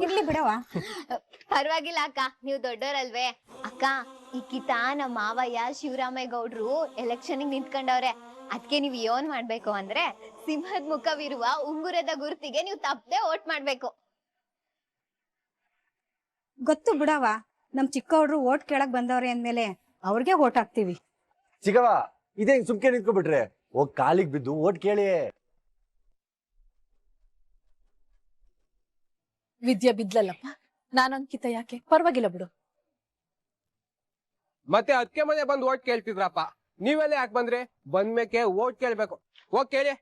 ಇರ್ಲಿ ಬಿಡವ. ಪರವಾಗಿಲ್ಲ ಅಕ್ಕ, ನೀವ್ ದೊಡ್ಡೋರಲ್ವೇ. ಅಕ್ಕ, ಈಕಿತ ನಮ್ಮ ಮಾವಯ್ಯ ಶಿವರಾಮೇಗೌಡ್ರು ಎಲೆಕ್ಷನ್ ನಿಂತ್ಕೊಂಡವ್ರೆ. ಅದಕ್ಕೆ ನೀವ್ ಏನ್ ಮಾಡ್ಬೇಕು ಅಂದ್ರೆ, ಸಿಂಹದ ಮುಖವಿರುವ ಉಂಗುರದ ಗುರುತಿಗೆ ನೀವು ತಪ್ಪದೆ ವೋಟ್ ಮಾಡ್ಬೇಕು. ಗೊತ್ತು ಬಿಡವ, ನಮ್ ಚಿಕ್ಕವ್ರು ಓಟ್ ಕೇಳಕ್ ಬಂದವ್ರೆ ಅಂದ್ಮೇಲೆ ಅವ್ರಿಗೆ ಓಟ್ ಹಾಕ್ತಿವಿ. ಚಿಕ್ಕವ ಇದೇ ಸುಮ್ಕೆ ನಿಂತ್ಕೊಬಿಟ್ರೆ ಹೋಗ್ ಕಾಲಿಗೆ ಬಿದ್ದು ಓಟ್ ಕೇಳಿ. ವಿದ್ಯಾ ಬಿದ್ಲಲ್ಲಪ್ಪ, ನಾನೊಂದ್ಕಿತ ಯಾಕೆ, ಪರವಾಗಿಲ್ಲ ಬಿಡು. ಮತ್ತೆ ಅದಕ್ಕೆ ಮನೆ ಬಂದು ಓಟ್ ಕೇಳ್ತಿದ್ರಪ್ಪ, ನೀವೆಲ್ಲ ಯಾಕೆ ಬಂದ್ರಿ? ಬಂದ್ಮೇಕೆ ಓಟ್ ಕೇಳ್ಬೇಕು. ಹೋಗ್ ಕೇಳಿ.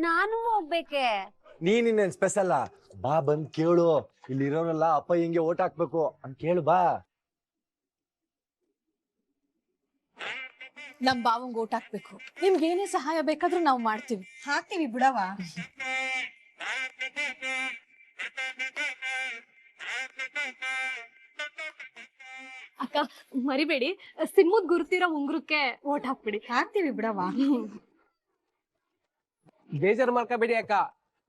ನಾನು ಹೋಗ್ಬೇಕೆ? ನೀನ್ ಇನ್ನೇನ್ ಸ್ಪೆಷಲ್? ಬಾ ಬಂದ್ ಕೇಳು, ಇಲ್ಲಿರೋರೆಲ್ಲ ಅಪ್ಪ ಹಿಂಗೆ ಓಟ್ ಹಾಕ್ಬೇಕು ಅಂತ ಕೇಳು ಬಾ. ನಮ್ ಬಾವಂಗ್ ಓಟ್ ಹಾಕ್ಬೇಕು. ನಿಮ್ಗೆ ಏನೇ ಸಹಾಯ ಬೇಕಾದ್ರೂ ನಾವು ಮಾಡ್ತೀವಿ. ಹಾಕ್ತಿವಿ ಬಿಡವ. ಅಕ್ಕ ಮರಿಬೇಡಿ, ಸಿಂಹದ್ ಗುರುತಿರೋ ಉಂಗುರಕ್ಕೆ ಓಟ್ ಹಾಕ್ಬಿಡಿ. ಹಾಕ್ತಿವಿ ಬಿಡವ. ಬೇಜಾರ್ ಮಾಡ್ಕೋಬೇಡಿ ಅಕ್ಕ,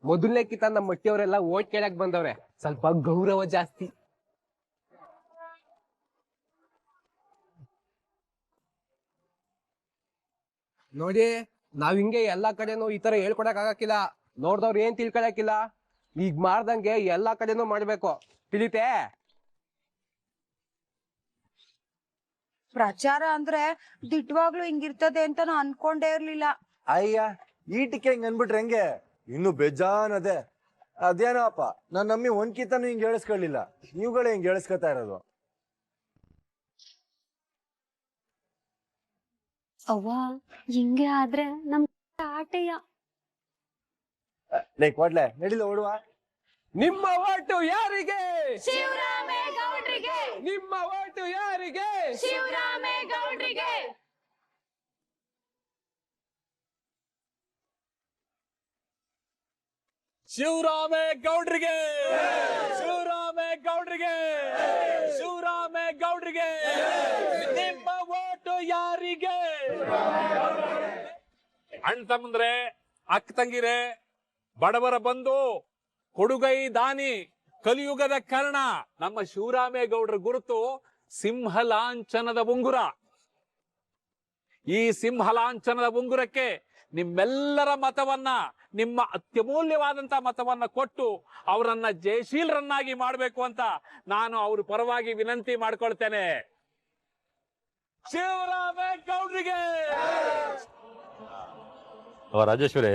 ಮೊದಲನೇ ಕಿತ ನಮ್ಮ ಮಟ್ಟಿಯವರೆಲ್ಲ ಓಟ್ ಕೇಳಕ್ ಬಂದವ್ರೆ, ಸ್ವಲ್ಪ ಗೌರವ ಜಾಸ್ತಿ. ನೋಡಿ, ನಾವ್ ಹಿಂಗೆ ಎಲ್ಲಾ ಕಡೆನೂ ಈ ತರ ಹೇಳ್ಕೊಡಕ್ ಆಗಕ್ಕಿಲ್ಲ. ನೋಡ್ದವ್ರು ಏನ್ ತಿಳ್ಕೊಳಕಿಲ್ಲ, ಈಗ ಮಾಡ್ದಂಗೆ ಎಲ್ಲಾ ಕಡೆನೂ ಮಾಡ್ಬೇಕು, ತಿಳಿತೆ? ಪ್ರಚಾರ ಅಂದ್ರೆ ದಿಟ್ವಾಗ್ಲೂ ಹಿಂಗಿರ್ತದೆ ಅಂತ ನಾ ಅನ್ಕೊಂಡೇ ಇರ್ಲಿಲ್ಲ. ಅಯ್ಯ, ಈಟಿಕೆ ಹಿಂಗ್ ಅನ್ಬಿಟ್ರೆ ಹೆಂಗೆ? ಇನ್ನು ಬೇಜಾನ್ ಅದೇ. ಅದೇನೋ ಅಪ್ಪ, ನಾನ್ ನಮ್ಮಿ ಒಂದ್ಕಿತನೂ ಹಿಂಗ್ ಹೇಳಿಸ್ಕೊಳ್ಳಿಲ್ಲ, ನೀವುಗಳೇ ಹಿಂಗ್ ಹೇಳಿಸ್ಕೊತಾ ಇರೋದು. ಅವ್ವ, ಹಿಂಗೆ ಆದ್ರೆ ನಮ್ ಆಟೆಯ. ಲೈಕ್ ಕೊಡ್ಲೆ ನಡಿಲ್ಲ ಓಡುವ. ನಿಮ್ಮ ಓಟು ಯಾರಿಗೆ? ಶಿವರಾಮೇಗೌಡ್ರಿಗೆ. ನಿಮ್ಮ ಓಟು ಯಾರಿಗೆ? ಶಿವರಾಮೇಗೌಡ್ರಿಗೆ. ಶಿವರಾಮೇಗೌಡ್ರಿಗೆ, ಶಿವರಾಮೇಗೌಡ್ರಿಗೆ, ಶಿವರಾಮೇಗೌಡ್ರಿಗೆ. ನಿಮ್ಮ ಓಟು ಯಾರಿಗೆ? ಅಣ್ಣ ತಮ್ಮಂದ್ರೆ, ಅಕ್ಕ ತಂಗಿರೆ, ಬಡವರ ಬಂಧು, ಕೊಡುಗೈ ದಾನಿ, ಕಲಿಯುಗದ ಕರ್ಣ, ನಮ್ಮ ಶಿವರಾಮೇಗೌಡರ ಗುರುತು ಸಿಂಹಲಾಂಛನದ ಉಂಗುರ. ಈ ಸಿಂಹಲಾಂಛನದ ಉಂಗುರಕ್ಕೆ ನಿಮ್ಮೆಲ್ಲರ ಮತವನ್ನ, ನಿಮ್ಮ ಅತ್ಯಮೂಲ್ಯವಾದಂತ ಮತವನ್ನ ಕೊಟ್ಟು ಅವರನ್ನ ಜಯಶೀಲರನ್ನಾಗಿ ಮಾಡಬೇಕು ಅಂತ ನಾನು ಅವ್ರ ಪರವಾಗಿ ವಿನಂತಿ ಮಾಡ್ಕೊಳ್ತೇನೆ. ಶಿವರಾಮೇಗೌಡರಿಗೆ. ರಾಜೇಶ್ವರಿ,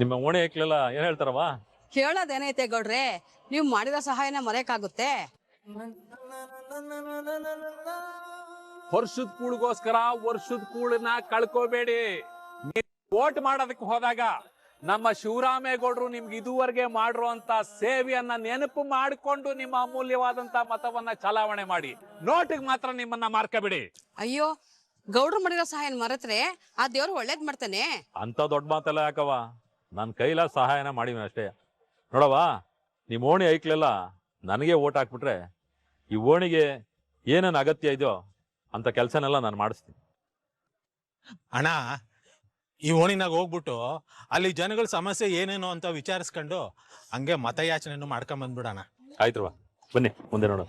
ನಿಮ್ಮ ಓಣಿ ಐಕ್ಲೆಲ್ಲ ಏನ್ ಹೇಳ್ತಾರವ? ಕೇಳೋದೇನೈತೆ ಗೌಡ್ರೆ, ನೀವ್ ಮಾಡಿದ ಸಹಾಯನ ಮರೆಯಕ್ಕಾಗುತ್ತೆ? ವರ್ಷದ ಕೂಳಿಗೋಸ್ಕರ ವರ್ಷದ ಕೂಳನ್ನ ಕಳ್ಕೋಬೇಡಿ. ವೋಟ್ ಮಾಡೋದಕ್ಕೆ ಹೋದಾಗ ನಮ್ಮ ಶಿವರಾಮೇಗೌಡರು ನಿಮ್ಗೆ ಇದುವರೆಗೆ ಮಾಡಿರುವಂತ ಸೇವೆಯನ್ನ ನೆನಪು ಮಾಡಿಕೊಂಡು ನಿಮ್ಮ ಅಮೂಲ್ಯವಾದಂತ ಮತವನ್ನ ಚಲಾವಣೆ ಮಾಡಿ. ನೋಟಿಗೆ ಮಾತ್ರ ನಿಮ್ಮನ್ನ ಮಾರ್ಕಬೇಡಿ. ಅಯ್ಯೋ, ಗೌಡ್ರು ಮಾಡಿರೋ ಸಹಾಯನ ಮರೆತ್ರೆ ಆ ದೇವ್ರು ಒಳ್ಳೇದ್ ಮಾಡ್ತಾನೆ. ಅಂತ ದೊಡ್ಡ ಮಾತೆಲ್ಲ ಯಾಕವ? ನನ್ನ ಕೈಲ ಸಹಾಯನ ಮಾಡಿವಿ ಅಷ್ಟೇ. ನೋಡವ, ನಿಮ್ಮ ಓಣಿ ಐಕ್ಲೆಲ್ಲ ನನಗೆ ಓಟ್ ಹಾಕ್ಬಿಟ್ರೆ ಈ ಓಣಿಗೆ ಏನೇನು ಅಗತ್ಯ ಇದೆಯೋ ಅಂತ ಕೆಲಸನೆಲ್ಲ ನಾನು ಮಾಡಿಸ್ತೀನಿ. ಅಣ್ಣ, ಈ ಓಣಿನಾಗ ಹೋಗ್ಬಿಟ್ಟು ಅಲ್ಲಿ ಜನಗಳ ಸಮಸ್ಯೆ ಏನೇನು ಅಂತ ವಿಚಾರಿಸ್ಕೊಂಡು ಹಂಗೆ ಮತಯಾಚನೆಯನ್ನು ಮಾಡ್ಕೊಂಡ್ ಬಂದ್ಬಿಡೋಣ. ಆಯ್ತವ, ಬನ್ನಿ ಮುಂದೆ ನೋಡೋಣ.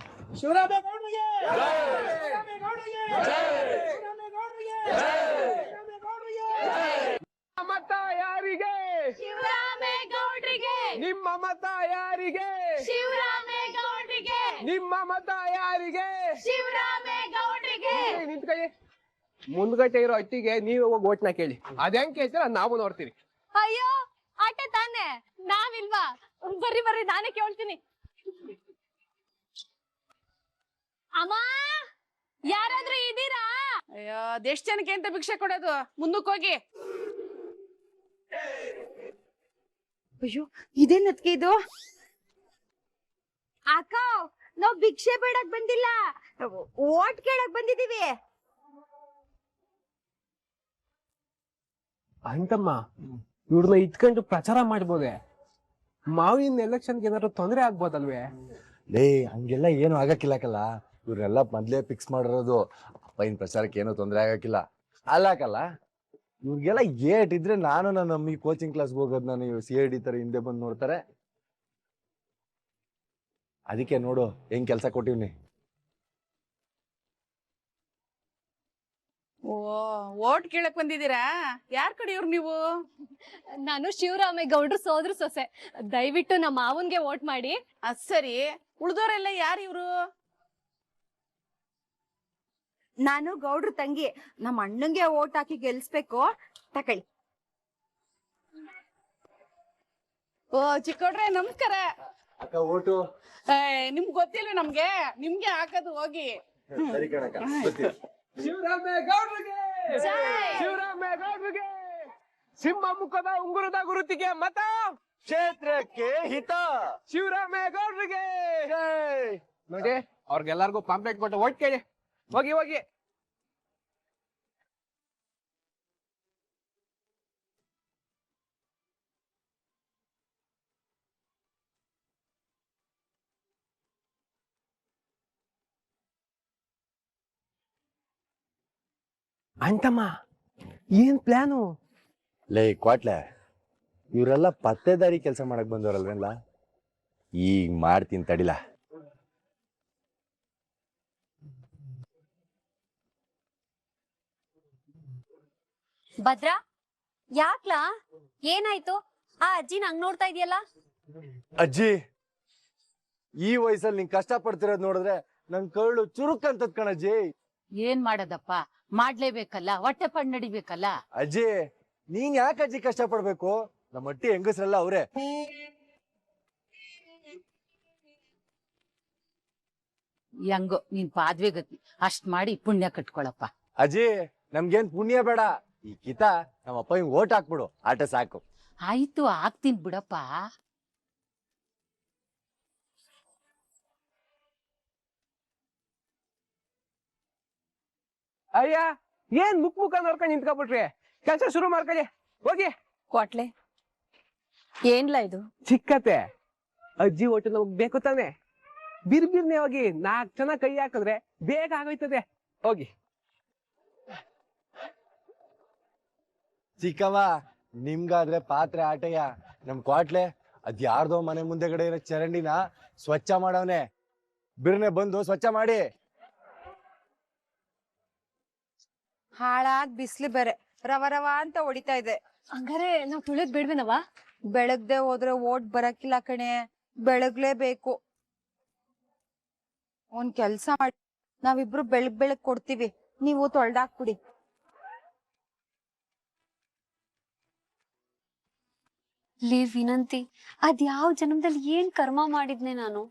ಮತ ಯಾರಿಗೆ? ಶಿವರಾಮೇಗೌಡ್ರಿಗೆ. ನಿಮ್ಮ ಮತ ಯಾರಿಗೆ? ಶಿವರಾಮೇಗೌಡ್ರಿಗೆ. ನಿಮ್ಮ ಮತ ಯಾರಿಗೆ? ಶಿವರಾಮೇಗೌಡ್ರಿಗೆ. ನಿಂತ್ಕೊಳ್ಳಿ. ಮುಂದ್ಗಟ್ಟೆ ಇರೋ ಅಟ್ಟಿಗೆ ನೀವೇ ಹೋಗಿ ಓಟ್ನ ಕೇಳಿ. ಅದೇಂಗ್ ಕೇಳ್ತೀರ ನಾವು ನೋಡ್ತೀವಿ. ಅಯ್ಯೋ, ಆಟ ತಾನೆ, ನಾವಿಲ್ವಾ? ಬರ್ರಿ ಬರ್ರಿ, ನಾನೇ ಕೇಳ್ತೀನಿ. ಅಮ್ಮ, ಯಾರಾದ್ರೂ ಇದೀರಾ? ಅಯ್ಯೋ, ಅದೆಷ್ಟ್ ಜನಕ್ಕೆ ಅಂತ ಭಿಕ್ಷೆ ಕೊಡೋದು? ಮುಂದಕ್ಕೆ ಹೋಗಿ. ಅಯ್ಯೋ, ಇದೇನತ್ಗೆ ಇದು? ಅಕ್ಕ, ನಾವ್ ಭಿಕ್ಷೆ ಬೇಡಕ್ ಬಂದಿಲ್ಲ, ಓಟ್ ಕೇಳಕ್ ಬಂದಿದೀವಿ. ಅಂತಮ್ಮ, ಇವ್ರನ್ನ ಇಟ್ಕೊಂಡು ಪ್ರಚಾರ ಮಾಡ್ಬೋದೆ? ಮಾವಿನ ಎಲೆಕ್ಷನ್ಗೆ ಏನಾದ್ರು ತೊಂದರೆ ಆಗ್ಬೋದಲ್ವೇ? ಲೇ, ಹಂಗೆಲ್ಲ ಏನು ಆಗಕ್ಕಿಲ್ಲಕಲ್ಲ. ಇವ್ರೆಲ್ಲ ಮೊದ್ಲೇ ಫಿಕ್ಸ್ ಮಾಡಿರೋದು. ಅಪ್ಪ ಇನ್ ಪ್ರಚಾರಕ್ಕೆ ಏನೋ ತೊಂದರೆ ಆಗಕ್ಕಿಲ್ಲ ಅಲ್ಲಾಕಲ್ಲ. ಇವ್ರಿಗೆಲ್ಲ ಏಟ್ ಇದ್ರೆ ನಾನು ನನ್ನ ಅಮ್ಮಿ ಕೋಚಿಂಗ್ ಕ್ಲಾಸ್ಗೆ ಹೋಗೋದು ನಾನು CID ತರ ಹಿಂದೆ ಬಂದು ನೋಡ್ತಾರೆ. ಅದಕ್ಕೆ ನೋಡು ಹೆಂಗ್ ಕೆಲ್ಸ ಕೊಟ್ಟಿವ್ನಿ. ಓ ಓಟ್ ಕೇಳಕ್ ಬಂದಿದ್ದೀರಾ? ಯಾರ್ ಕಡೆಯವ್ರು ನೀವು? ನಾನು ಶಿವರಾಮೇಗೌಡ್ರು ಸೋದ್ರ ಸೊಸೆ. ದಯವಿಟ್ಟು ನಮ್ಮ ಮಾವನ್ಗೆ ವೋಟ್ ಮಾಡಿ. ಅದ್ ಸರಿ, ಉಳ್ದೋರೆಲ್ಲ ಯಾರು ಇವ್ರು? ನಾನು ಗೌಡ್ರ ತಂಗಿ, ನಮ್ಮ ಅಣ್ಣಂಗೆ ಓಟ್ ಹಾಕಿ ಗೆಲ್ಸ್ಬೇಕು, ತಕೊಳ್ಳಿ. ಓ ಚಿಕ್ಕವ್ರೆ ನಮಸ್ಕಾರ. ಅಕ್ಕ ಓಟು ನಿಮ್ಗ್ ಗೊತ್ತಿಲ್ಲ ನಮ್ಗೆ, ನಿಮ್ಗೆ ಹಾಕದು ಹೋಗಿ. ಸರಿ ಕಣಕ್ಕ, ಬರ್ತೀನಿ. ಶಿವರಾಮೇಗೌಡ್ರಿಗೆ ಶಿವರಾಮೇಗೌಡ್ರಿಗೆ ಸಿಂಹ ಮುಖದ ಉಂಗುರದ ಗುರುತಿಗೆ ಮತ, ಕ್ಷೇತ್ರಕ್ಕೆ ಹಿತ. ಶಿವರಾಮೇಗೌಡ್ರಿಗೆ ನೋಡಿ. ಅವ್ರಿಗೆಲ್ಲರಿಗೂ ಪಾಂಪ್ಲೆಟ್ ಕೊಟ್ಟು ಓಟ್ ಕೇಳಿ. ಹೋಗಿ ಹೋಗಿ. ಅಂತಮ್ಮ ಏನ್ ಪ್ಲಾನು? ಲೇ ಕ್ವಾಟ್ಲೆ, ಇವರೆಲ್ಲ ಪತ್ತೆದಾರಿ ಕೆಲಸ ಮಾಡಕ್ ಬಂದವರಲ್ವೇನ್ಲ? ಈಗ ಮಾಡ್ತೀನಿ ತಡಿಲ. ಭದ್ರಾ, ಯಾಕ್ಲಾ? ಏನಾಯ್ತು? ಆ ಅಜ್ಜಿನ ಹಂಗ್ ನೋಡ್ತಾ ಇದೆಯಲ್ಲ? ಅಜ್ಜಿ, ಈ ವಯಸ್ಸಲ್ಲಿ ನೀನ್ ಕಷ್ಟ ಪಡ್ತಿರೋದ್ ನೋಡಿದ್ರೆ ನನ್ ಕಳ್ಳು ಚುರುಕ್ ಅಂತದ್ ಕಣಜ್ಜಿ. ಏನ್ ಮಾಡೋದಪ್ಪ, ಮಾಡ್ಲೇಬೇಕಲ್ಲ, ಹೊಟ್ಟೆ ಪಡ್ ನಡಿಬೇಕಲ್ಲ. ಅಜ್ಜಿ, ನೀನ್ ಯಾಕೆ ಅಜ್ಜಿ ಕಷ್ಟ ಪಡ್ಬೇಕು? ನಮ್ಮ ಅಟ್ಟಿ ಹೆಂಗಸ್ರಲ್ಲ ಅವ್ರೆ. ಹೆಂಗೋ ನೀನ್ ಪಾದ್ವೆ ಗತಿ, ಅಷ್ಟ್ ಮಾಡಿ ಪುಣ್ಯ ಕಟ್ಕೊಳಪ್ಪ. ಅಜ್ಜಿ, ನಮ್ಗೇನ್ ಪುಣ್ಯ ಬೇಡ, ಈ ಕಿತ ನಮ್ಮ ಅಪ್ಪ ಹಿಂಗ್ ಓಟ್ ಹಾಕ್ಬಿಡು, ಆಟ ಸಾಕು. ಆಯ್ತು ಆಗ್ತೀನಿ ಬಿಡಪ್ಪ. ಅಯ್ಯ, ಏನ್ ಮುಖ ನೋಡ್ಕೊಂಡು ನಿಂತ್ಕೊಬಿಟ್ರಿ? ಕೆಲಸ ಶುರು ಮಾಡ್ಕೊಳ್ಳಿ, ಹೋಗಿ. ಕ್ವಾಟ್ಲೆ, ಏನ್ಲ ಇದು? ಚಿಕ್ಕತೆ, ಅಜ್ಜಿ ಓಟು ನಮಗ್ ಬೇಕು ತಾನೆ? ಬಿರ್ಬಿರ್ನೆ ಹೋಗಿ 4 ಜನ ಕೈ ಹಾಕಿದ್ರೆ ಬೇಗ ಆಗೋಯ್ತದೆ. ಹೋಗಿ. ಚಿಕ್ಕವ್ವ, ನಿಮ್ಗಾದ್ರೆ ಪಾತ್ರೆ ಆಟಯ್ಯ. ನಮ್ ಕ್ವಾಟ್ಲೆ ಅದ್ಯಾರ್ದೋ ಮನೆ ಮುಂದೆಗಡೆ ಇರೋ ಚರಂಡಿನ ಸ್ವಚ್ಛ ಮಾಡವನೆ. ಬಿರ್ನೆ ಬಂದು ಸ್ವಚ್ಛ ಮಾಡಿ. ಹಾಳಾಗ್ ಬಿಸ್ಲು ಬೇರೆ ರವ ರವ ಅಂತ ಹೊಡಿತಾ ಇದೆ. ಹಂಗಾರೆ ನಾವ್ ತುಳಿದ್ ಬಿಡ್ಬೇನವ? ಬೆಳಗ್ದೆ ಹೋದ್ರೆ ಓಟ್ ಬರಕಿಲ್ಲ ಕಣೆ, ಬೆಳಗ್ಲೇಬೇಕು. ಒಂದ್ ಕೆಲ್ಸ ಮಾಡಿ, ನಾವಿಬ್ರು ಬೆಳಗ್ ಕೊಡ್ತೀವಿ, ನೀವು ತೊಳ್ದಾಕ್ಬಿಡಿ. ಲೇ ವಿನಂತಿ, ಅದ್ ಯಾವ ಜನ್ಮದಲ್ಲಿ ಏನ್ ಕರ್ಮ ಮಾಡಿದ್ನೆ ನಾನು?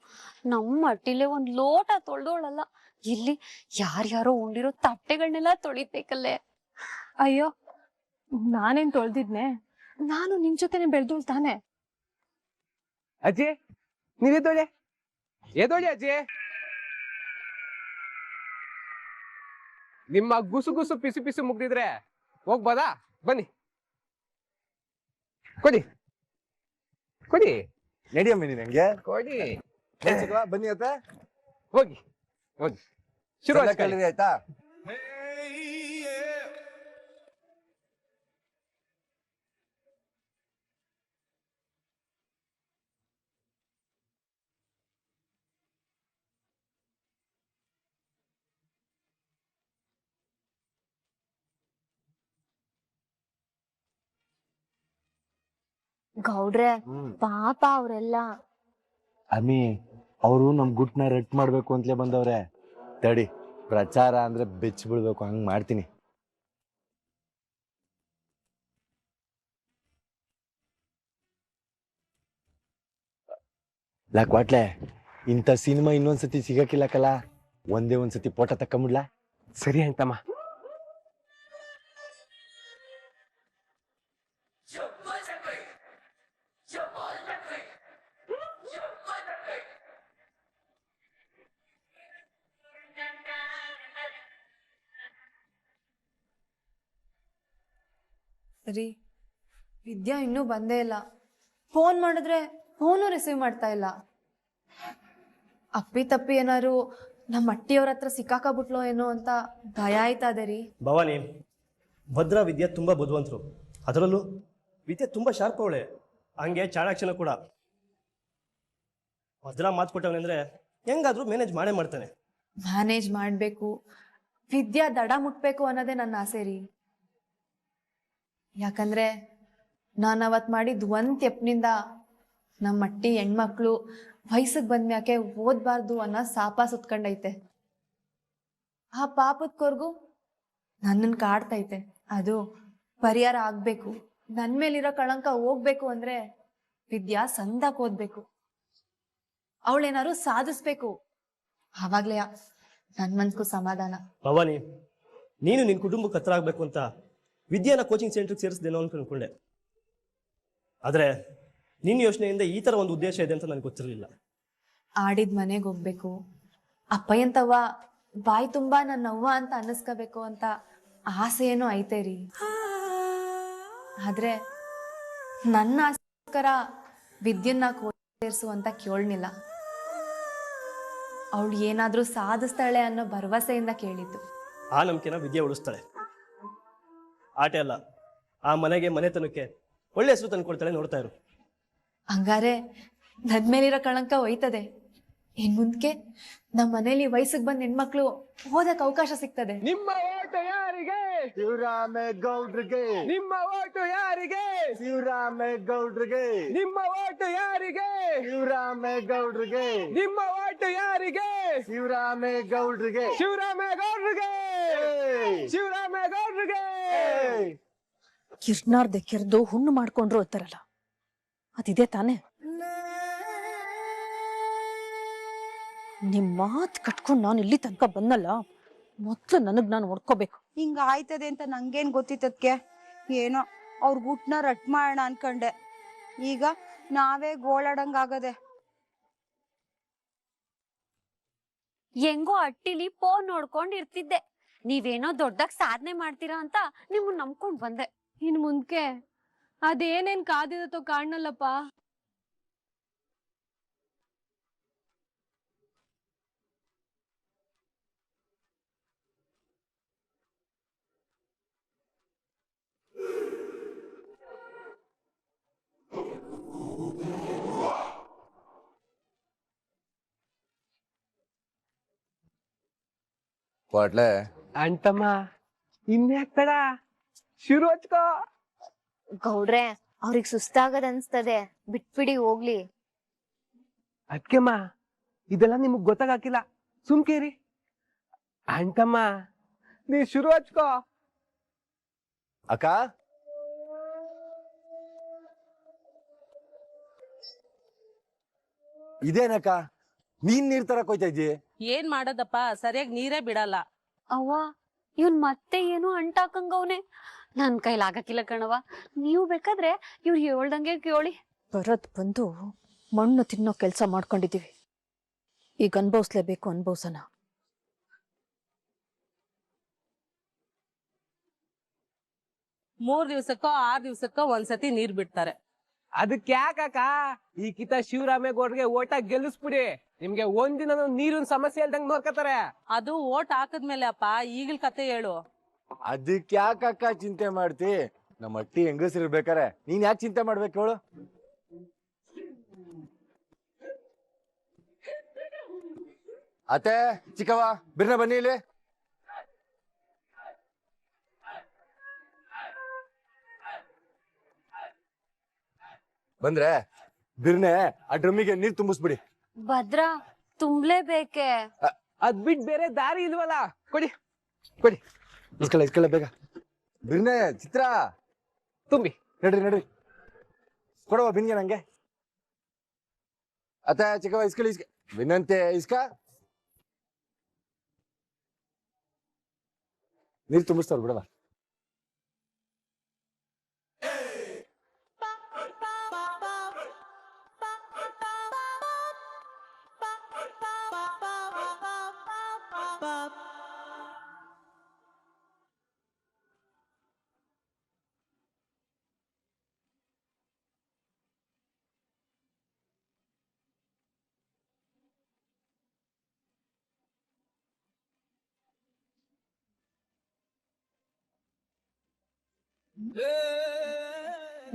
ನಮ್ಮ ಅಟ್ಟಿಲೆ ಒಂದ್ ಲೋಟ ತೊಳ್ದೋಳಲ್ಲ, ಇಲ್ಲಿ ಯಾರ್ಯಾರೋ ಉಂಡಿರೋ ತಟ್ಟೆಗಳನ್ನೆಲ್ಲ ತೊಳಿಬೇಕಲ್ಲೇ. ಅಯ್ಯೋ, ನಾನೇನ್ ತೊಳ್ದಿದ್ನೆ? ನಾನು ನಿನ್ ಜೊತೆನೆ ಬೆಳ್ದೋಳ್ ತಾನೆ. ಅಜ್ಜಿ, ನೀವೆದ್ದೋಳೆ ಎದೋಳಿ ಅಜ್ಜಿ. ನಿಮ್ಮ ಗುಸು ಗುಸು ಪಿಸು ಪಿಸು ಮುಗ್ದಿದ್ರೆ ಹೋಗ್ಬೋದಾ? ಬನ್ನಿ, ಕೊಡಿ ಕೊಡಿ. ನಡಿಯಮ್ಮಿ ನೀನ್ ಹಂಗೆ ಕೊಡಿ. ಬನ್ನಿ ಅತ್ತ, ಹೋಗಿ ಹೋಗಿ. ಶುರು ಕಲೀರಿ ಆಯ್ತಾ? ಗೌಡ್ರೆ, ಪಾಪ ಅವ್ರೆಲ್ಲ. ಅಮ್ಮಿ, ಅವರು ನಮ್ ಗುಟ್ನ ರೆಟ್ ಮಾಡ್ಬೇಕು ಅಂತಲೇ ಬಂದವ್ರೆ. ತಡಿ, ಪ್ರಚಾರ ಅಂದ್ರೆ ಬೆಚ್ಚ ಬಿಡ್ಬೇಕು, ಹಂಗ್ ಮಾಡ್ತೀನಿ. ಕ್ವಾಟ್ಲೆ, ಇಂಥ ಸಿನಿಮಾ ಇನ್ನೊಂದ್ಸತಿ ಸಿಗಕ್ಕಿಲ್ಲಕಲ್ಲ, ಒಂದೇ ಒಂದ್ಸತಿ ಫೋಟೋ ತಕೊಂಬಿಡ್ಲಾ? ಸರಿ ಅಂತಮ್ಮ. ರೀ, ವಿದ್ಯಾ ಇನ್ನೂ ಬಂದೇ ಇಲ್ಲ. ಫೋನ್ ಮಾಡಿದ್ರೆ ಫೋನು ರಿಸೀವ್ ಮಾಡ್ತಾ ಇಲ್ಲ. ಅಪ್ಪಿ ತಪ್ಪಿ ಏನಾರು ನಮ್ಮ ಅಟ್ಟಿಯವ್ರ ಹತ್ರ ಸಿಕ್ಕಾಕಬಿಟ್ಲೋ ಏನೋ ಅಂತ ಭಯ ಆಯ್ತದೆ ರೀ. ಭವಾನಿ, ಭದ್ರಾ ವಿದ್ಯೆ ತುಂಬ ಬುದ್ಧಿವಂತರು, ಅದರಲ್ಲೂ ವಿದ್ಯೆ ತುಂಬ ಶಾರ್ಪ್ ಅವಳೆ, ಹಂಗೆ ಚಾಣಾಕ್ಷನ ಕೂಡ. ಭದ್ರಾ ಮಾತು ಕೊಟ್ಟವನೆ ಅಂದರೆ ಹೆಂಗಾದ್ರೂ ಮ್ಯಾನೇಜ್ ಮಾಡೇ ಮಾಡ್ತಾನೆ. ಮ್ಯಾನೇಜ್ ಮಾಡಬೇಕು, ವಿದ್ಯಾ ದಡ ಮುಟ್ಬೇಕು ಅನ್ನೋದೇ ನನ್ನ ಆಸೆ ರೀ. ಯಾಕಂದ್ರೆ ನಾನು ಅವತ್ತು ಮಾಡಿದ ಒಂದು ತೆಪ್ನಿಂದ ನಮ್ಮ ಅಟ್ಟಿ ಹೆಣ್ಮಕ್ಳು ವಯಸ್ಸಿಗೆ ಬಂದ್ಮ್ಯಾಕೆ ಓದಬಾರ್ದು ಅನ್ನೋ ಶಾಪ ಸುತ್ಕೊಂಡೈತೆ. ಆ ಪಾಪದ ಕೊರ್ಗು ನನ್ನನ್ನು ಕಾಡ್ತೈತೆ. ಅದು ಪರಿಹಾರ ಆಗಬೇಕು. ನನ್ನ ಮೇಲಿರೋ ಕಳಂಕ ಹೋಗ್ಬೇಕು ಅಂದರೆ ವಿದ್ಯಾ ಸಂದಾಕ್ ಓದ್ಬೇಕು, ಅವಳೇನಾದ್ರು ಸಾಧಿಸ್ಬೇಕು. ಆವಾಗ್ಲೇ ನನ್ನ ಮನ್ಸಿಗೂ ಸಮಾಧಾನ. ಭವಾನಿ, ನೀನು ನಿನ್ನ ಕುಟುಂಬಕ್ಕೆ ಹತ್ರ ಆಗಬೇಕು ಅಂತ ವಿದ್ಯಾನ ಕೋಚಿಂಗ್ ಸೆಂಟ್ರಿಗೆ ಸೇರಿಸ್ದೇನೋ ಅಂತ ಅನ್ಕೊಂಡೆ. ಆದರೆ ನಿನ್ನ ಯೋಚನೆಯಿಂದ ಈ ಥರ ಒಂದು ಉದ್ದೇಶ ಇದೆ ಅಂತ ನನಗೆ ಗೊತ್ತಿರಲಿಲ್ಲ. ಆಡಿದ ಮನೆಗೆ ಹೋಗ್ಬೇಕು, ಅಪ್ಪಯ್ಯಂತವ್ವ ಬಾಯಿ ತುಂಬಾ ನನ್ನ ಅವ್ವ ಅಂತ ಅನ್ನಿಸ್ಕೋಬೇಕು ಅಂತ ಆಸೆ ಏನೋ ಐತೆ ರೀ. ಆದ್ರೆ ನನ್ನ ಆಸೆಗೋಸ್ಕರ ವಿದ್ಯನ್ನ ಸೇರಿಸು ಅಂತ ಕೇಳಲಿಲ್ಲ. ಅವಳು ಏನಾದ್ರೂ ಸಾಧಿಸ್ತಾಳೆ ಅನ್ನೋ ಭರವಸೆಯಿಂದ ಕೇಳಿದ್ದು. ಆ ನಂಬಿಕೆನ ವಿದ್ಯೆ ಉಳಿಸ್ತಾಳೆ. ಆಟೆ ಅಲ್ಲ, ಆ ಮನೆಗೆ ಮನೆತನಕ್ಕೆ ಒಳ್ಳೆ ಹೆಸರು ತಂದ್ಕೊಡ್ತಾಳೆ. ನೋಡ್ತಾ ಇರು. ಹಂಗಾರೆ ನನ್ ಮೇಲಿರೋ ಕಳಂಕ ಹೋಯ್ತದೆ. ಇನ್ ಮುಂದಕ್ಕೆ ನಮ್ಮ ಮನೇಲಿ ವಯಸ್ಸಿಗೆ ಬಂದ ಹೆಣ್ಮಕ್ಳು ಓದಕ್ ಅವಕಾಶ ಸಿಗ್ತದೆ. ನಿಮ್ಮ ಓಟು ಯಾರಿಗೆ? ಶಿವರಾಮೇಗೌಡ್ರಿಗೆ. ನಿಮ್ಮ ಓಟು ಯಾರಿಗೆ? ಶಿವರಾಮೇಗೌಡ್ರಿಗೆ. ನಿಮ್ಮ ಓಟು ಯಾರಿಗೆ? ಶಿವರಾಮೇಗೌಡ್ರಿಗೆ. ನಿಮ್ಮ ಓಟು ಯಾರಿಗೆ? ಶಿವರಾಮೇಗೌಡ್ರಿಗೆ. ಶಿವರಾಮೇಗೌಡ್ರಿಗೆ. ಶಿವರಾಮೇಗೌಡ್ರಿಗೆ. ಕಿರ್ನಾರ್ದೆ ಕೆರ್ದು ಹುಣ್ಣು ಮಾಡ್ಕೊಂಡ್ರು ಅಂತಾರಲ್ಲ, ಅದಿದೆ ತಾನೆ. ನಿಮ್ ಮಾತ್ ಕಟ್ಕೊಂಡು ನಾನು ಇಲ್ಲಿ ತನಕ ಬಂದಲ್ಲ, ಮೊದ್ಲು ನನಗ್ ನಾನು ಹೊಡ್ಕೋಬೇಕು. ಹಿಂಗ ಆಯ್ತದೆ ಅಂತ ನಂಗೇನ್ ಗೊತ್ತಿತ್ತದ್ಕೆ. ಏನೋ ಅವ್ರ ಗುಟ್ನ ರಟ್ ಮಾಡೋಣ ಅನ್ಕಂಡೆ, ಈಗ ನಾವೇ ಗೋಳಾಡಂಗಾಗದೆ. ಹೆಂಗೋ ಅಟ್ಟಿಲಿ ಫೋನ್ ನೋಡ್ಕೊಂಡ್ ಇರ್ತಿದ್ದೆ. ನೀವೇನೋ ದೊಡ್ಡದಾಗ್ ಸಾಧನೆ ಮಾಡ್ತೀರಾ ಅಂತ ನಿಮ್ಮನ್ನ ನಂಬ್ಕೊಂಡ್ ಬಂದೆ. ಇನ್ ಮುಂದಕ್ಕೆ ಅದೇನೇನ್ ಕಾದಿರತ್ತೋ ಕಾಣಲ್ಲಪ್ಪ. ಕ್ವಾಟ್ಲೆ ಅಂಟಮ್ಮ, ಇನ್ಯಾಕ್ ತಡ, ಶುರು ಹಚ್ಕೋ. ಗೌಡ್ರೆ, ಅವ್ರಿಗೆ ಸುಸ್ತಾಗದ್ ಅನ್ಸ್ತದೆ, ಬಿಟ್ಬಿಡಿ ಹೋಗ್ಲಿ. ಅದ್ಕೆಮ್ಮ, ಇದೆಲ್ಲ ನಿಮಗ್ ಗೊತ್ತಾಗಿಲ್ಲ, ಸುಮ್ಕೇರಿ. ಅಂಟಮ್ಮ, ನೀ ಶುರು ಹಚ್ಕೋ. ಅಕ್ಕ, ಇದೇನಕ್ಕ ನೀನ್ ನೀರ್ ತರಕ್ ಹೋಯ್ತಾ ಇದ್ದಿ? ಏನ್ ಮಾಡೋದಪ್ಪ, ಸರಿಯಾಗಿ ನೀರೇ ಬಿಡಲ್ಲ. ಅವ್ವ, ಇವನ್ ಮತ್ತೆ ಏನೋ ಅಂಟಾಕಂಗವ್ನೆ. ನನ್ ಕೈಲಾಗಕ್ಕಿಲ್ಲ ಕಣವ. ನೀವು ಬೇಕಾದ್ರೆ ಇವ್ರು ಹೇಳ್ದಂಗೆ ಕೇಳಿ. ಬರೋದ್ ಬಂದು ಮಣ್ಣು ತಿನ್ನೋ ಕೆಲ್ಸ ಮಾಡ್ಕೊಂಡಿದೀವಿ, ಈಗ ಅನ್ಭವಿಸ್ಲೇಬೇಕು. ಅನ್ಭವ್ಸನ. ಮೂರ್ ದಿವ್ಸಕ್ಕೋ 6 ದಿವ್ಸಕ್ಕೋ ಒಂದ್ಸತಿ ನೀರ್ ಬಿಡ್ತಾರೆ. ಅದಕ್ಕೆ ಯಾಕಕ್ಕ ಈ ಕಿತ ಶಿವರಾಮೇಗೌಡ್ರಿಗೆ ಓಟ ಗೆಲ್ಲಿಸ್ಬಿಡಿ. ನಿಮ್ಗೆ ಒಂದಿನ ನೀರಿನ ಸಮಸ್ಯೆ ಇಲ್ದಂಗ್ ನೋಡ್ಕತಾರೆ. ಅದು ಓಟ್ ಹಾಕದ್ಮೇಲೆ ಅಪ್ಪ, ಈಗಲ್ ಕತೆ ಹೇಳು. ಅದಕ್ಕೆ ಯಾಕಕ್ಕ ಚಿಂತೆ ಮಾಡ್ತಿ? ನಮ್ಮ ಅಟ್ಟಿ ಹೆಂಗಸಿರ್ಬೇಕಾರೆ ನೀನ್ ಯಾಕೆ ಚಿಂತೆ ಮಾಡ್ಬೇಕು ಹೇಳು? ಅತ್ತೆ, ಚಿಕ್ಕವ್ವ, ಬಿರ್ನ ಬನ್ನಿ ಇಲ್ಲಿ. ಬಂದ್ರೆ ಬಿರ್ನೆ ಆ ಡ್ರಮ್ಮಿಗೆ ನೀರ್ ತುಂಬಿಸ್ಬಿಡಿ. ಭದ್ರಾ, ತುಂಬ್ಲೇಬೇಕೆ? ಅದ್ ಬಿಟ್ ಬೇರೆ ದಾರಿ ಇಲ್ವಲ್ಲ. ಕೊಡಿ ಕೊಡಿ, ಇಸ್ಕೊಳ್ಳ ಬೇಗ. ಬಿರ್ನೆ, ಚಿತ್ರ ತುಂಬಿ. ನಡ್ರಿ ಕೊಡವ ಬಿನ್ಗೆ ನಂಗೆ. ಅತ್ತ ಚಿಕ್ಕವ ಇಸ್ಕೊಳ್ಳಿ, ವಿನಂತೆ ಇಸ್ಕ. ನೀರ್ ತುಂಬಿಸ್ತಾರ ಬಿಡವ.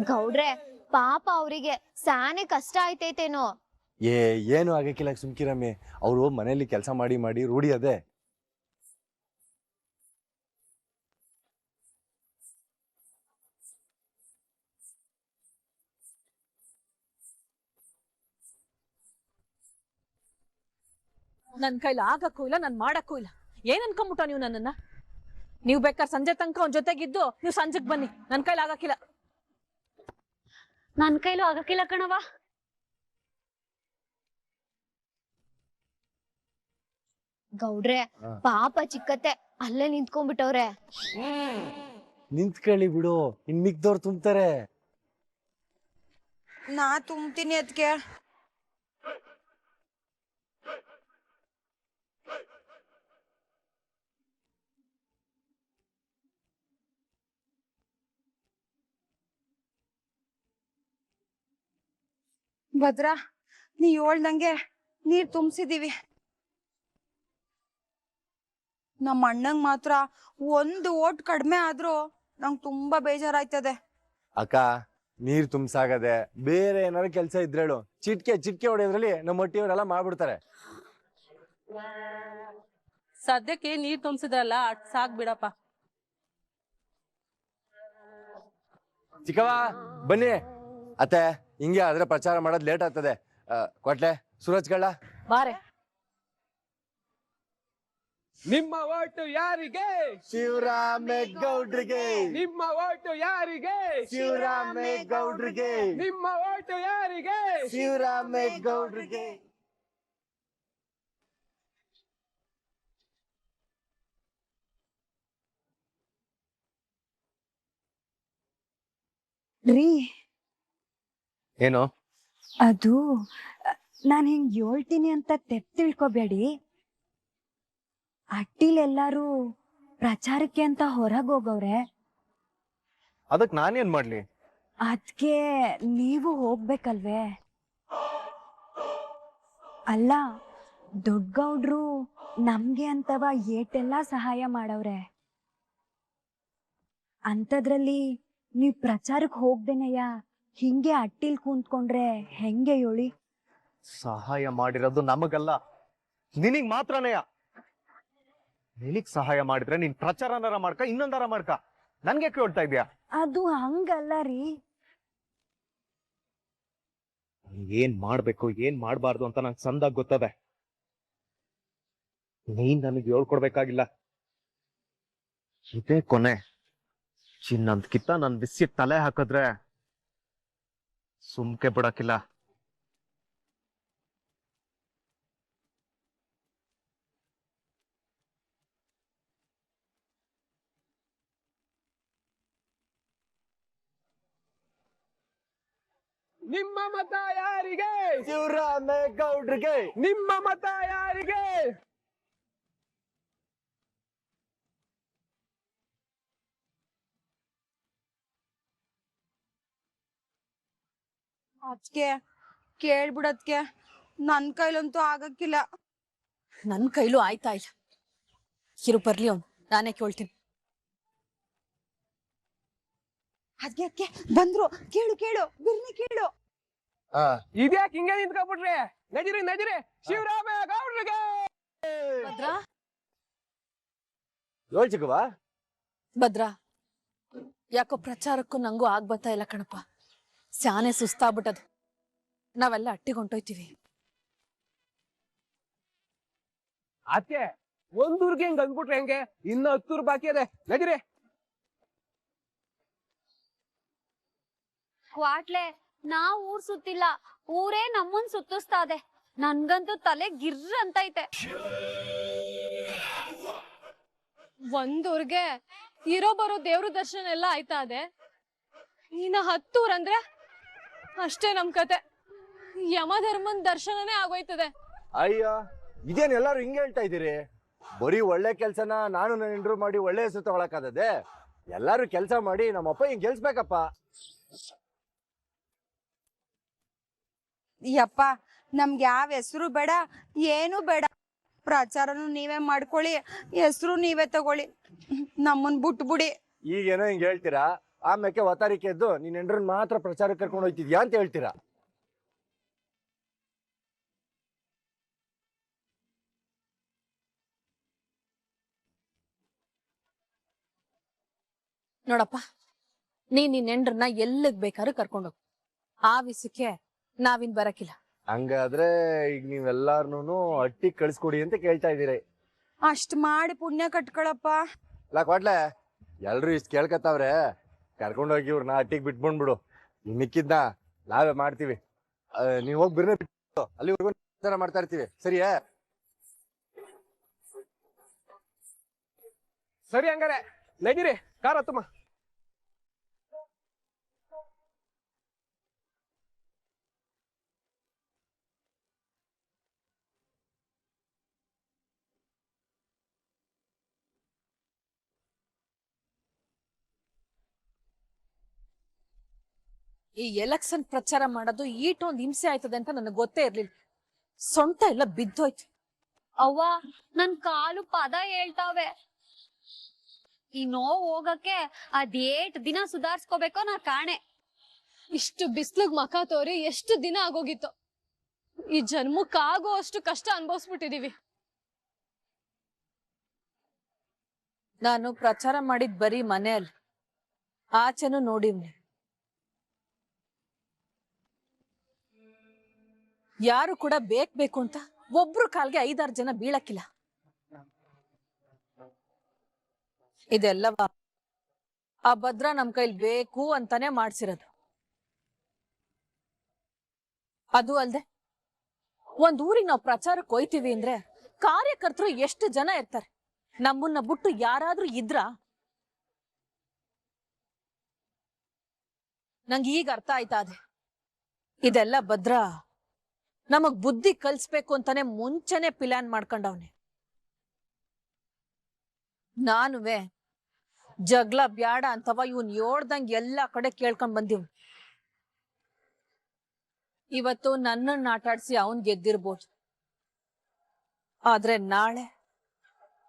ಗೌಡ್ರೆ ಪಾಪ ಅವರಿಗೆ ಸಾನೆ ಕಷ್ಟ ಆಯ್ತೈತೇನೋ. ಏನು ಆಗಕ್ಕಿಲ್ಲ ಸುಮ್ಕಿರಮ್ಮಿ, ಅವರು ಮನೇಲಿ ಕೆಲಸ ಮಾಡಿ ಮಾಡಿ ರೂಢಿ ಅದೇ. ನನ್ ಕೈಲಿ ಆಗಕ್ಕೂ ಇಲ್ಲ, ನನ್ ಮಾಡಕ್ಕೂ ಇಲ್ಲ. ಏನ್ ಅನ್ಕೊಂಬಿಟ್ಟ ನೀವು ನನ್ನನ್ನ? ನೀವ್ ಬೇಕಾದ್ರೆ ಸಂಜೆ ತನಕ ಅವ್ನ ಜೊತೆಗಿದ್ದು ನೀವು ಸಂಜೆಗ್ ಬನ್ನಿ, ನನ್ ಕೈಲಿ ಆಗಕ್ಕಿಲ್ಲ. ನನ್ ಕೈಲೂ ಆಗಕ್ಕಿಲ್ಲ ಕಣವ. ಗೌಡ್ರೆ ಪಾಪ ಚಿಕ್ಕತ್ತೆ ಅಲ್ಲೇ ನಿಂತ್ಕೊಂಡ್ಬಿಟ್ಟವ್ರೆ. ನಿಂತ್ಕೊಳ್ಳಿ ಬಿಡು, ಇನ್ ಮಿಕ್ದವ್ರು ತುಂಬ್ತಾರೆ. ನಾ ತುಂಬ್ತೀನಿ ಅದ್ಕೆ. ಭದ್ರಾ, ನೀ ಹೇಳ್ದಂಗೆ ನೀರ್ ತುಂಬಿಸಿದೀವಿ. ನಮ್ಮ ಅಣ್ಣಂಗ್ ಮಾತ್ರ ಒಂದು ಓಟ್ ಕಡಿಮೆ ಆದ್ರೂ ನಂಗೆ ತುಂಬಾ ಬೇಜಾರಾಯ್ತದೆ. ಅಕ್ಕ, ನೀರ್ ತುಂಬ್ಸಾಗದೆ ಬೇರೆ ಏನಾದ್ರು ಕೆಲಸ ಇದ್ರೇಳು, ಚಿಟ್ಕೆ ಹೊಡೆಯೋದ್ರಲ್ಲಿ ನಮ್ಮ ಒಟ್ಟಿಯವರೆಲ್ಲ ಮಾಡ್ಬಿಡ್ತಾರೆ. ಸದ್ಯಕ್ಕೆ ನೀರ್ ತುಂಬಿಸಿದ್ರಲ್ಲ ಅಟ್ ಸಾಕ್ ಬಿಡಪ್ಪ. ಚಿಕ್ಕವ ಬನ್ನಿ. ಅತ್ತೆ, ಹಿಂಗೆ ಆದ್ರೆ ಪ್ರಚಾರ ಮಾಡೋದ್ ಲೇಟ್ ಆಗ್ತದೆ. ಕೊಟ್ಲೆ ಸೂರಜ್ ಕಳ್ಳ ಬಾರೆ. ನಿಮ್ಮ ಓಟು ಯಾರಿಗೆ? ಶಿವರಾಮೇಗೌಡ್ರಿಗೆ. ನಿಮ್ಮ ಓಟು ಯಾರಿಗೆ? ಶಿವರಾಮೇಗೌಡ್ರಿಗೆ. ನಿಮ್ಮ ಓಟು ಯಾರಿಗೆ? ಶಿವರಾಮೇಗೌಡ್ರಿಗೆ. ರೀ, ಏನು ಅದು ನಾನ್ ಹಿಂಗ್ ಹೇಳ್ತೀನಿ ಅಂತ ತಿಳ್ಕೊಬೇಡಿ. ಅಟ್ಟಿಲೆಲ್ಲಾರು ಪ್ರಚಾರಕ್ಕೆ ಅಂತ ಹೊರಗೋಗವ್ರೆ. ಅದಕ್ ನಾನೇನ್ ಮಾಡ್ಲಿ? ಅದ್ಕೆ ನೀವು ಹೋಗ್ಬೇಕಲ್ವೇ? ಅಲ್ಲ, ದೊಡ್ಡಗೌಡ್ರು ನಮ್ಗೆ ಅಂತವ ಏಟೆಲ್ಲಾ ಸಹಾಯ ಮಾಡವ್ರೆ. ಅಂಥದ್ರಲ್ಲಿ ನೀವ್ ಪ್ರಚಾರಕ್ಕೆ ಹೋಗ್ದೇನಯ್ಯ ಹಿಂಗೆ ಅಟ್ಟಿಲ್ ಕುಂತ್ಕೊಂಡ್ರೆ ಹೆಂಗೆ ಹೇಳಿ? ಸಹಾಯ ಮಾಡಿರೋದು ನಮಗಲ್ಲ, ನಿನಗ್ ಮಾತ್ರನೇಯ. ನಿನಗ್ ಸಹಾಯ ಮಾಡಿದ್ರೆ ನೀನ್ ಪ್ರಚಾರನಾರ ಮಾಡ್ಕ, ಇನ್ನೊಂದಾರ ಮಾಡ್ಕ, ನನ್ಗೆ ಕೇಳ್ತಾ ಇದ್ಯಾ? ಅದು ಹಂಗಲ್ಲ ರೀ. ಏನ್ ಮಾಡ್ಬೇಕು ಏನ್ ಮಾಡ್ಬಾರ್ದು ಅಂತ ನಂಗೆ ಸಂದಾಗ ಗೊತ್ತದೆ. ನೀನ್ ನನಗೆ ಹೇಳ್ಕೊಡ್ಬೇಕಾಗಿಲ್ಲ. ಇದೇ ಕೊನೆ. ಚಿನ್ನಂದ್ಕಿತ್ತ ನನ್ ಬಿಸಿಗೆ ತಲೆ ಹಾಕಿದ್ರೆ ಸುಮ್ಕೆ ಬಿಡಕ್ಕಿಲ್ಲ. ನಿಮ್ಮ ಮತ ಯಾರಿಗೆ? ಶಿವರಾಮೇಗೌಡ್ರಿಗೆ. ನಿಮ್ಮ ಮತ ಯಾರಿಗೆ? ಅದ್ಕೆ ಕೇಳ್ಬಿಡದ್ಕೆ ನನ್ ಕೈಲಂತೂ ಆಗಕ್ಕಿಲ್ಲ. ನನ್ ಕೈಲೂ ಆಯ್ತಾ ಇಲ್ಲ. ಕಿರು ಬರ್ಲಿ ಅವ್ನು, ನಾನೇ ಕೇಳ್ತೀನಿ. ಅದ್ಕೆ ಬಂದ್ರು, ಕೇಳು ಕೇಳು ಬಿರ್ನಿ ಕೇಳು. ಇದ್ಯಾಕೆ ಹಿಂಗೆ ನಿಂತ್ಕೊಂಡ್ಬಿಟ್ರಿ? ನಜಿರಿ ನಜಿರಿ, ಶಿವರಾಮೇಗೌಡ್ರಿಗೆ. ಭದ್ರಾ, ಹೇಳ್ ಚಿಕ್ಕವ. ಭದ್ರಾ, ಯಾಕೋ ಪ್ರಚಾರಕ್ಕೂ ನಂಗೂ ಆಗ್ಬತ್ತಾ ಇಲ್ಲ ಕಣಪ್ಪ. ಸ್ಯಾನೆ ಸುಸ್ತಾಗ್ಬಿಟ್ಟದು. ನಾವೆಲ್ಲ ಅಟ್ಟಿಗೊಂಟೋಯ್ತೀವಿ. ಅದಕ್ಕೆ ಒಂದೂರ್ಗೆ ಹಿಂಗ್ ಅಂದ್ಬಿಟ್ರೆ ಹೆಂಗೆ? ಇನ್ನು 10 ಊರ್ ಬಾಕಿ ಅದೆ. ನಜಿರಿ. ಕ್ವಾಟ್ಲೆ, ನಾವ್ ಊರ್ ಸುತ್ತಿಲ್ಲ, ಊರೇ ನಮ್ಮನ್ ಸುತ್ತಿಸ್ತಾ ಇದೆ. ನನ್ಗಂತೂ ತಲೆ ಗಿರ್ರ ಅಂತೈತೆ. ಒಂದೂರ್ಗೆ ಇರೋ ಬರೋ ದೇವ್ರ ದರ್ಶನ ಎಲ್ಲ ಆಯ್ತಾ ಇದೆ. ಇನ್ನ 10 ಊರ್ ಅಂದ್ರೆ ಅಷ್ಟೇ ನಮ್ ಕತೆ. ಯಮಧರ್ಮನ್ ದರ್ಶನನೇ ಆಗೋಯ್ತದೆ. ಅಯ್ಯೋ, ಇದೇನ್ ಎಲ್ಲಾರು ಹಿಂಗೆ ಹೇಳ್ತಾ ಇದೀರಿ? ಬರೀ ಒಳ್ಳೆ ಕೆಲ್ಸನ ನಾನು ನನ್ನ ಹೆಂಡ್ರು ಮಾಡಿ ಒಳ್ಳೆ ಹೆಸರು ತಗೊಳಕಾದದೆ? ಎಲ್ಲಾರು ಕೆಲ್ಸ ಮಾಡಿ ನಮ್ಮಪ್ಪ ಹಿಂಗ್ ಗೆಲ್ಸ್ಬೇಕಪ್ಪ. ಯಪ್ಪ, ನಮ್ಗೆ ಯಾವ ಹೆಸರು ಬೇಡ, ಏನು ಬೇಡ. ಪ್ರಚಾರನು ನೀವೇ ಮಾಡ್ಕೊಳ್ಳಿ, ಹೆಸರು ನೀವೇ ತಗೊಳ್ಳಿ, ನಮ್ಮನ್ ಬಿಟ್ಬಿಡಿ. ಈಗೇನೋ ಹಿಂಗ್ ಹೇಳ್ತೀರಾ, ಆಮೇಲೆ ಒತ್ತಾರಿಕೆ ಎದ್ದು ನೀನ್ ಹೆಂಡ್ರನ್ ಮಾತ್ರ ಪ್ರಚಾರಕ್ಕೆ ಕರ್ಕೊಂಡು ಹೋಗ್ತಿದ್ಯಾ ಅಂತ ಹೇಳ್ತೀರಾ? ನೋಡಪ್ಪ, ನಿನ್ ಹೆಂಡ್ರನ್ನ ಎಲ್ಲಿಗ್ ಬೇಕಾದ್ರೂ ಕರ್ಕೊಂಡೋಗ್. ಆ ವಿಷಯಕ್ಕೆ ನಾವಿನ್ ಬರಕಿಲ್ಲ. ಹಂಗಾದ್ರೆ ಈಗ ನೀವೆಲ್ಲಾರ್ನು ಹಟ್ಟಿ ಕಳಿಸ್ಕೊಡಿ ಅಂತ ಕೇಳ್ತಾ ಇದೀರಿ. ಅಷ್ಟ್ ಮಾಡಿ ಪುಣ್ಯ ಕಟ್ಕೊಳಪ್ಪ. ಅಲ್ಲ ಕೊಡ್ಲೆ, ಎಲ್ರು ಇಷ್ಟ ಕೇಳ್ಕತ್ತಾವ್ರೆ, ಕರ್ಕೊಂಡೋಗಿ ಇವ್ರನ್ನ ಹಟ್ಟಿಗೆ ಬಿಟ್ಬಂದ್ಬಿಡು. ಮಿಕ್ಕಿದ್ನ ನಾವೇ ಮಾಡ್ತೀವಿ. ನೀವ್ ಹೋಗಿ ಬಿರ್ನೆ ಬಿಟ್ಟು ಅಲ್ಲಿವರೆಗೂ ಮಾಡ್ತಾ ಇರ್ತೀವಿ. ಸರಿಯಾ? ಸರಿ ಹಂಗಾರೆ ನಡೀರಿ, ಕಾರ ಹತ್ತಮ್ಮ. ಈ ಎಲೆಕ್ಷನ್ ಪ್ರಚಾರ ಮಾಡೋದು ಈಟೊಂದ್ ಹಿಂಸೆ ಆಯ್ತದೆ ಅಂತ ನನಗೆ ಗೊತ್ತೇ ಇರ್ಲಿಲ್ಲ. ಸೊಂಟ ಎಲ್ಲ ಬಿದ್ದೋಯ್ತು. ಅವ್ವ, ನನ್ ಕಾಲು ಪದ ಹೇಳ್ತಾವೆ. ಈ ನೋವು ಹೋಗಕ್ಕೆ ಅದೇಟ್ ದಿನ ಸುಧಾರ್ಸ್ಕೋಬೇಕೋ ನಾ ಕಾಣೆ. ಇಷ್ಟು ಬಿಸ್ಲಿಗ್ ಮಖ ತೋರಿ ಎಷ್ಟು ದಿನ ಆಗೋಗಿತ್ತು. ಈ ಜನ್ಮಕ್ಕಾಗೋ ಅಷ್ಟು ಕಷ್ಟ ಅನ್ಭವಿಸ್ಬಿಟ್ಟಿದೀವಿ. ನಾನು ಪ್ರಚಾರ ಮಾಡಿದ್ ಬರೀ ಮನೆಯಲ್ಲಿ, ಆಚೆನೂ ನೋಡಿವ್ನಿ. ಯಾರು ಕೂಡ ಬೇಕು ಅಂತ ಒಬ್ರು ಕಾಲ್ಗೆ 5-6 ಜನ ಬೀಳಕ್ಕಿಲ್ಲ. ಇದೆಲ್ಲವ ಆ ಭದ್ರ ನಮ್ ಕೈಲಿ ಬೇಕು ಅಂತಾನೆ ಮಾಡ್ಸಿರೋದು. ಅದು ಅಲ್ದೆ ಒಂದ್ ಊರಿಗೆ ನಾವು ಪ್ರಚಾರಕ್ಕೆ ಹೋಯ್ತೀವಿ ಅಂದ್ರೆ ಕಾರ್ಯಕರ್ತರು ಎಷ್ಟು ಜನ ಇರ್ತಾರೆ. ನಮ್ಮನ್ನ ಬಿಟ್ಟು ಯಾರಾದ್ರೂ ಇದ್ರ? ನಂಗೆ ಈಗ ಅರ್ಥ ಆಯ್ತಾ ಅದೆ. ಇದೆಲ್ಲ ಭದ್ರ ನಮಗ್ ಬುದ್ಧಿ ಕಲ್ಸ್ಬೇಕು ಅಂತಾನೆ ಮುಂಚೆನೆ ಪ್ಲಾನ್ ಮಾಡ್ಕೊಂಡವ್ನೆ. ನಾನುವೆ ಜಗಳ ಬ್ಯಾಡ ಅಂತವ ಇವನ್ ಹೇಳ್ದಂಗ್ ಎಲ್ಲಾ ಕಡೆ ಕೇಳ್ಕೊಂಡ್ ಬಂದಿವ್. ಇವತ್ತು ನನ್ನನ್ನ ಆಟಾಡ್ಸಿ ಅವನ್ ಗೆದ್ದಿರ್ಬೋದು, ಆದ್ರೆ ನಾಳೆ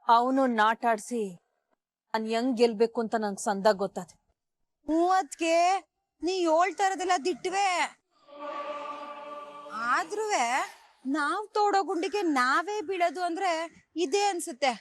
ಅವನು ನಾಟಾಡ್ಸಿ ನಾನ್ ಹೆಂಗ್ ಗೆಲ್ಬೇಕು ಅಂತ ನಂಗೆ ಸಂದಾಗ ಗೊತ್ತಾದೆ. ಮೂವತ್ಗೆ ನೀ ಹೇಳ್ತಾ ಇರೋದೆಲ್ಲ ದಿಟ್ವೆ. ಆದ್ರೂ ನಾವ್ ತೋಡೋ ಗುಂಡಿಗೆ ನಾವೇ ಬೀಳೋದು ಅಂದ್ರೆ ಇದೇ ಅನ್ಸುತ್ತೆ.